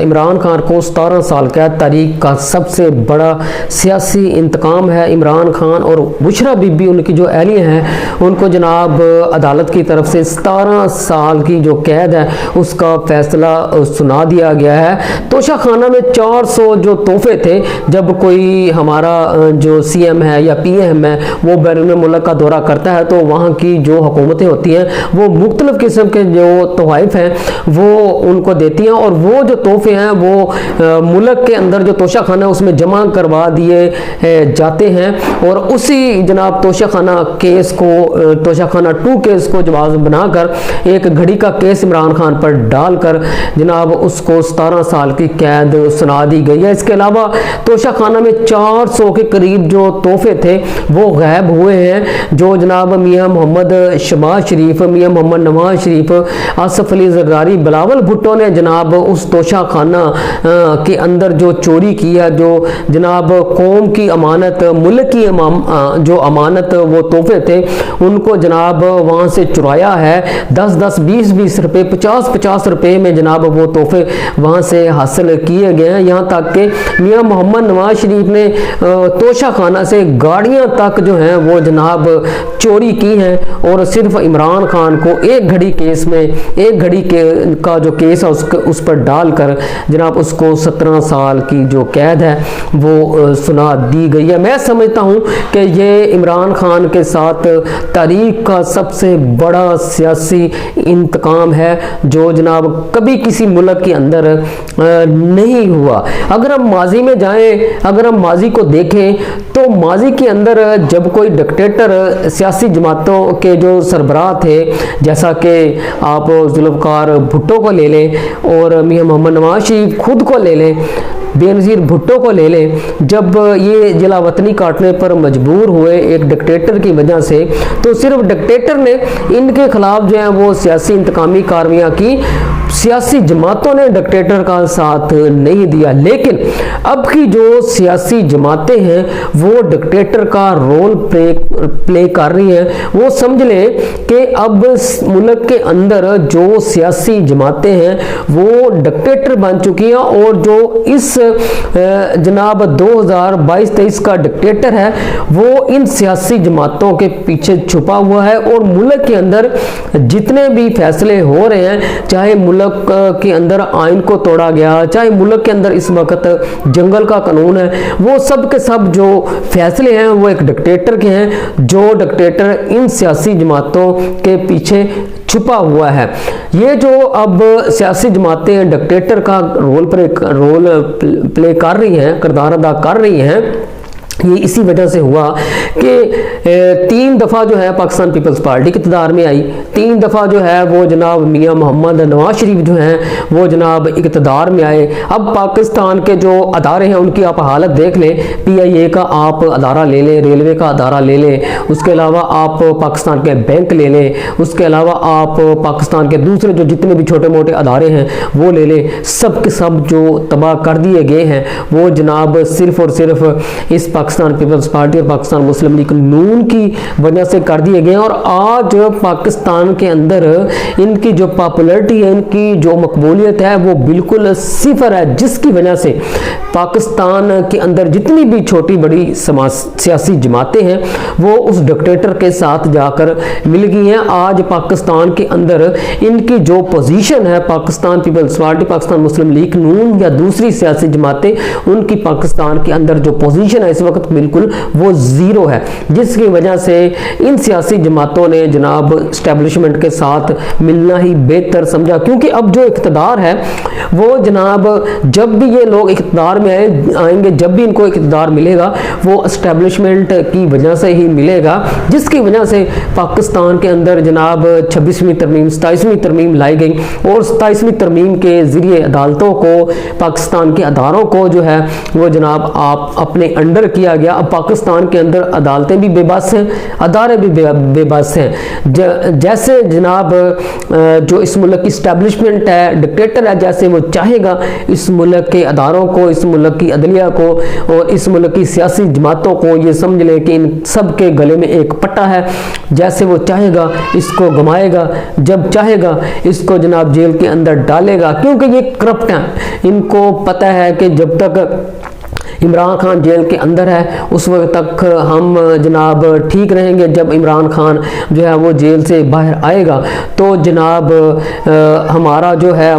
عمران خان کو 17 سال قید تاریخ کا سب سے بڑا سیاسی انتقام ہے۔ عمران خان اور بشرا بی بی ان کی جو اہلیہ ہیں ان کو جناب عدالت کی طرف سے 17 سال کی جو قید ہے اس کا فیصلہ سنا دیا گیا ہے۔ توشہ خانہ میں 400 جو تحفے تھے، جب کوئی ہمارا جو سی ایم ہے یا پی ایم ہے وہ بیرون ملک کا دورہ کرتا ہے تو وہاں کی جو حکومتیں ہوتی ہیں وہ مختلف قسم کے جو تحائف ہیں وہ ان کو دیتی ہیں، اور وہ جو تحفے ہیں وہ ملک کے اندر جو توشہ خانہ ہے اس میں جمع کروا دیے جاتے ہیں، اور اسی جناب توشہ خانہ کیس کو، توشہ خانہ 2 کیس کو جواز بنا کر ایک گھڑی کا کیس عمران خان پر ڈال کر جناب اس کو 17 سال کی قید سنا دی گئی ہے۔ اس کے علاوہ توشہ خانہ میں 400 کے قریب جو تحفے تھے وہ غائب ہوئے ہیں، جو جناب میاں محمد شہباز شریف، میاں محمد نواز شریف، آصف علی زرداری، بلاول بھٹو نے جناب اس توشہ خانہ کے اندر جو چوری کیا، جو جناب قوم کی امانت، ملک کی جو امانت وہ تحفے تھے ان کو جناب وہاں سے چرایا ہے۔ 10-10 20-20 روپے، 50-50 روپے میں جناب وہ تحفے وہاں سے حاصل کیے گئے ہیں۔ یہاں تک کہ میاں محمد نواز شریف نے توشہ خانہ سے گاڑیاں تک جو ہیں وہ جناب چوری کی ہیں، اور صرف عمران خان کو ایک گھڑی کیس میں، ایک گھڑی کا جو کیس ہے اس پر ڈال کر جناب اس کو 17 سال کی جو قید ہے وہ سنا دی گئی ہے۔ میں سمجھتا ہوں کہ یہ عمران خان کے ساتھ تاریخ کا سب سے بڑا سیاسی انتقام ہے جو جناب کبھی کسی ملک کے اندر نہیں ہوا۔ اگر ہم ماضی میں جائیں، اگر ہم ماضی کو دیکھیں تو ماضی کے اندر جب کوئی ڈکٹیٹر سیاسی جماعتوں کے جو سربراہ تھے، جیسا کہ آپ ذوالفقار بھٹو کو لے لیں اور میاں محمد نواز شریف خود کو لے لیں، بے نظیر بھٹو کو لے لیں، جب یہ جلا وطنی کاٹنے پر مجبور ہوئے ایک ڈکٹیٹر کی وجہ سے، تو صرف ڈکٹیٹر نے ان کے خلاف جو ہے وہ سیاسی انتقامی کارروائیاں کی، سیاسی جماعتوں نے ڈکٹیٹر کا ساتھ نہیں دیا۔ لیکن اب کی جو سیاسی جماعتیں ہیں وہ ڈکٹیٹر کا رول پلے کر رہی ہیں۔ وہ سمجھ لیں کہ اب ملک کے اندر جو سیاسی جماعتیں ہیں وہ ڈکٹیٹر بن چکی ہیں، اور جو اس جناب 2022-23 کا ڈکٹیٹر ہے وہ ان سیاسی جماعتوں کے پیچھے چھپا ہوا ہے، اور ملک کے اندر جتنے بھی فیصلے ہو رہے ہیں، چاہے ملک کے اندر آئین کو توڑا گیا، چاہے ملک کے اندر اس وقت جنگل کا قانون ہے، وہ سب کے سب جو فیصلے ہیں وہ ایک ڈکٹیٹر کے ہیں، جو ڈکٹیٹر ان سیاسی جماعتوں کے پیچھے چھپا ہوا ہے۔ یہ جو اب سیاسی جماعتیں ڈکٹیٹر کا رول پلے کر رہی ہیں، کردار ادا کر رہی ہیں، یہ اسی وجہ سے ہوا کہ 3 دفعہ جو ہے پاکستان پیپلز پارٹی اقتدار میں آئی، 3 دفعہ جو ہے وہ جناب میاں محمد نواز شریف جو ہیں وہ جناب اقتدار میں آئے۔ اب پاکستان کے جو ادارے ہیں ان کی آپ حالت دیکھ لیں، پی آئی اے کا آپ ادارہ لے لیں، ریلوے کا ادارہ لے لیں، اس کے علاوہ آپ پاکستان کے بینک لے لیں، اس کے علاوہ آپ پاکستان کے دوسرے جو جتنے بھی چھوٹے موٹے ادارے ہیں وہ لے لیں، سب کے سب جو تباہ کر دیے گئے ہیں وہ جناب صرف اور صرف اس پاکستان پیپلز پارٹی اور پاکستان مسلم لیگ نون کی وجہ سے کر دیے گئے ہیں۔ اور آج پاکستان کے اندر ان کی جو پاپولرٹی ہے، ان کی جو مقبولیت ہے وہ بالکل صفر ہے، جس کی وجہ سے پاکستان کے اندر جتنی بھی چھوٹی بڑی سیاسی جماعتیں ہیں وہ اس ڈکٹیٹر کے ساتھ جا کر مل گئی ہیں۔ آج پاکستان کے اندر ان کی جو پوزیشن ہے، پاکستان پیپلز پارٹی، پاکستان مسلم لیگ نون یا دوسری سیاسی جماعتیں، ان کی پاکستان کے اندر جو پوزیشن ہے اس وقت بالکل وہ زیرو ہے، جس کی وجہ سے ان سیاسی جماعتوں نے جناب اسٹیبلشمنٹ کے ساتھ ملنا ہی بہتر سمجھا، کیونکہ اب جو اقتدار ہے وہ جناب جب بھی یہ لوگ اقتدار میں آئیں گے، جب بھی ان کو اقتدار ملے گا وہ اسٹیبلشمنٹ کی وجہ سے ہی ملے گا، جس کی وجہ سے پاکستان کے اندر جناب 26ویں ترمیم 27ویں ترمیم لائی گئی، اور 27ویں ترمیم کے ذریعے عدالتوں کو، پاکستان کے اداروں کو جو ہے وہ جناب آپ اپنے انڈر کیا گیا۔ اب پاکستان کے اندر عدالتیں بھی بے بس ہیں، ادارے بھی بے بس ہیں، جیسے جناب جو اس ملک کی اسٹیبلشمنٹ ہے، ڈکٹیٹر ہے، جیسے وہ چاہے گا اس ملک کے اداروں کو، اس ملک کی عدلیہ کو اور اس ملک کی سیاسی جماعتوں کو یہ سمجھ لیں کہ ان سب کے گلے میں ایک پٹا ہے، جیسے وہ چاہے گا اس کو گھمائے گا، جب چاہے گا اس کو جناب جیل کے اندر ڈالے گا، کیونکہ یہ کرپٹ ہیں۔ ان کو پتہ ہے کہ جب تک عمران خان جیل کے اندر ہے اس وقت تک ہم جناب ٹھیک رہیں گے، جب عمران خان جو ہے وہ جیل سے باہر آئے گا تو جناب ہمارا جو ہے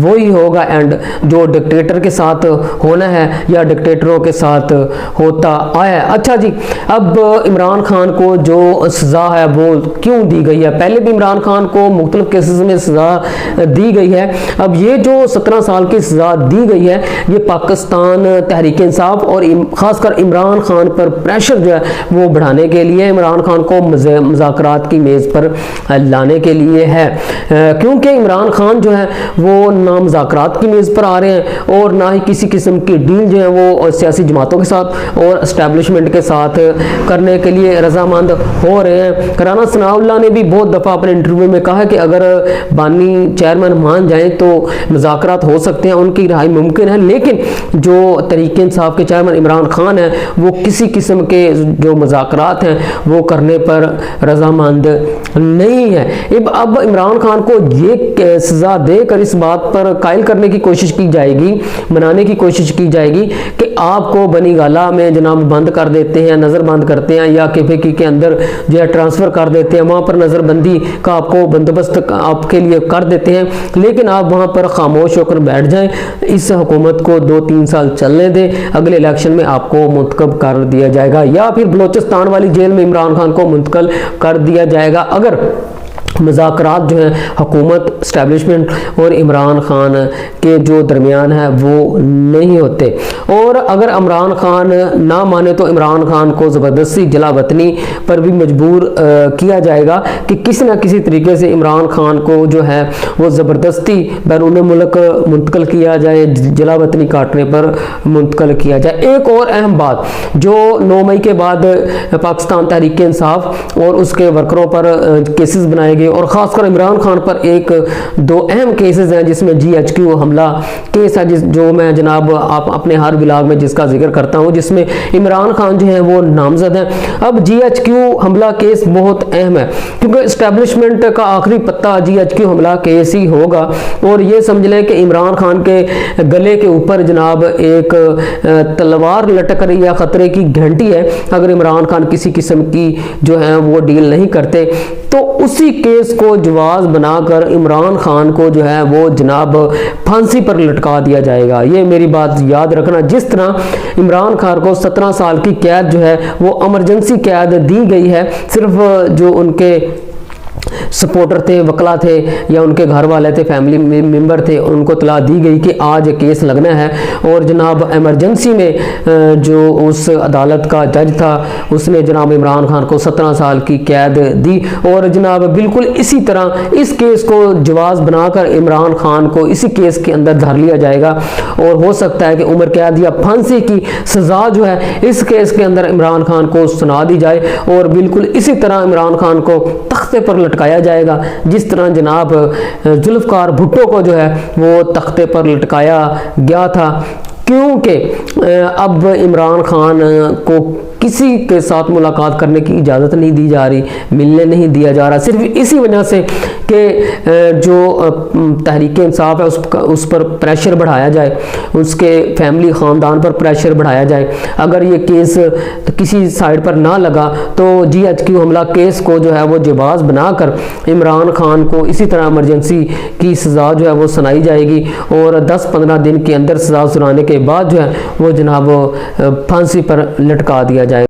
وہی ہوگا اینڈ جو ڈکٹیٹر کے ساتھ ہونا ہے یا ڈکٹیٹروں کے ساتھ ہوتا آیا ہے۔ اچھا جی، اب عمران خان کو جو سزا ہے وہ کیوں دی گئی ہے؟ پہلے بھی عمران خان کو مختلف کیسز میں سزا دی گئی ہے، اب یہ جو 17 سال کی سزا دی گئی ہے یہ پاکستان تحریک انصاف اور خاص کر عمران خان پر پریشر جو ہے وہ بڑھانے کے لیے، عمران خان کو مذاکرات کی میز پر لانے کے لیے ہے، کیونکہ عمران خان جو ہے وہ نہ مذاکرات کی میز پر آ رہے ہیں اور نہ ہی کسی قسم کی ڈیل جو ہے وہ سیاسی جماعتوں کے ساتھ اور اسٹیبلشمنٹ کے ساتھ کرنے کے لیے رضامند ہو رہے ہیں۔ رانا ثناء اللہ نے بھی بہت دفعہ اپنے انٹرویو میں کہا کہ اگر بانی چیئرمین مان جائیں تو مذاکرات ہو سکتے ہیں، ان کی رہائی ممکن ہے، لیکن جو تحریک انصاف کے چیئرمین عمران خان ہیں وہ کسی قسم کے جو مذاکرات ہیں وہ کرنے پر رضامند نہیں ہے۔ اب عمران خان کو یہ سزا دے کر اس بات پر قائل کرنے کی کوشش کی جائے گی، منانے کی کوشش کی جائے گی کہ آپ کو بنی گالہ میں جناب بند کر دیتے ہیں، نظر بند کرتے ہیں، یا کیفے کے اندر جو ہے ٹرانسفر کر دیتے ہیں، وہاں پر نظر بندی کا آپ کو بندوبست آپ کے لیے کر دیتے ہیں، لیکن آپ وہاں پر خاموش ہو کر بیٹھ جائیں، اس حکومت کو 2-3 سال چلنے دیں، اگلے الیکشن میں آپ کو منتخب کر دیا جائے گا، یا پھر بلوچستان والی جیل میں عمران خان کو منتقل کر دیا جائے گا اگر مذاکرات جو ہیں حکومت، اسٹیبلشمنٹ اور عمران خان کے جو درمیان ہے وہ نہیں ہوتے۔ اور اگر عمران خان نہ مانے تو عمران خان کو زبردستی جلا وطنی پر بھی مجبور کیا جائے گا کہ کسی نہ کسی طریقے سے عمران خان کو جو ہے وہ زبردستی بیرون ملک منتقل کیا جائے، جلا وطنی کاٹنے پر منتقل کیا جائے۔ ایک اور اہم بات جو 9 مئی کے بعد پاکستان تحریک انصاف اور اس کے ورکروں پر کیسز بنائے گئے اور خاص کر عمران خان پر 1-2 اہم کیسز ہیں، جس میں GHQ حملہ کیس ہے جو میں جناب آپ اپنے ہر ولاگ میں جس کا ذکر کرتا ہوں، جس میں عمران خان جو ہیں وہ نامزد ہیں۔ اب GHQ حملہ کیس بہت اہم ہے کیونکہ اسٹیبلشمنٹ کا آخری پتہ GHQ حملہ کیس ہی ہوگا، اور یہ سمجھ لیں کہ عمران خان کے گلے کے اوپر جناب ایک تلوار لٹک رہی ہے، خطرے کی گھنٹی ہے، اگر عمران خان کسی قسم کی جو ہے وہ ڈیل نہیں کرتے تو اسی کیس کو جواز بنا کر عمران خان کو جو ہے وہ جناب پھانسی پر لٹکا دیا جائے گا۔ یہ میری بات یاد رکھنا، جس طرح عمران خان کو 17 سال کی قید جو ہے وہ ایمرجنسی قید دی گئی ہے، صرف جو ان کے سپورٹر تھے، وکلا تھے یا ان کے گھر والے تھے، فیملی ممبر تھے، ان کو اطلاع دی گئی کہ آج کیس لگنا ہے، اور جناب ایمرجنسی میں جو اس عدالت کا جج تھا اس نے جناب عمران خان کو 17 سال کی قید دی، اور جناب بالکل اسی طرح اس کیس کو جواز بنا کر عمران خان کو اسی کیس کے اندر دھر لیا جائے گا، اور ہو سکتا ہے کہ عمر قید یا پھانسی کی سزا جو ہے اس کیس کے اندر عمران خان کو سنا دی جائے، اور بالکل اسی طرح عمران خان کو تختے پر لٹکایا جائے گا جس طرح جناب ذوالفقار بھٹو کو جو ہے وہ تختے پر لٹکایا گیا تھا، کیونکہ اب عمران خان کو کسی کے ساتھ ملاقات کرنے کی اجازت نہیں دی جا رہی، ملنے نہیں دیا جا رہا، صرف اسی وجہ سے کہ جو تحریک انصاف ہے اس پر پریشر بڑھایا جائے، اس کے فیملی خاندان پر پریشر بڑھایا جائے۔ اگر یہ کیس کسی سائڈ پر نہ لگا تو GHQ حملہ کیس کو جو ہے وہ جواز بنا کر عمران خان کو اسی طرح ایمرجنسی کی سزا جو ہے وہ سنائی جائے گی، اور 10-15 دن کے اندر سزا سنانے کے بعد جو ہے وہ جناب پھانسی پر لٹکا دیا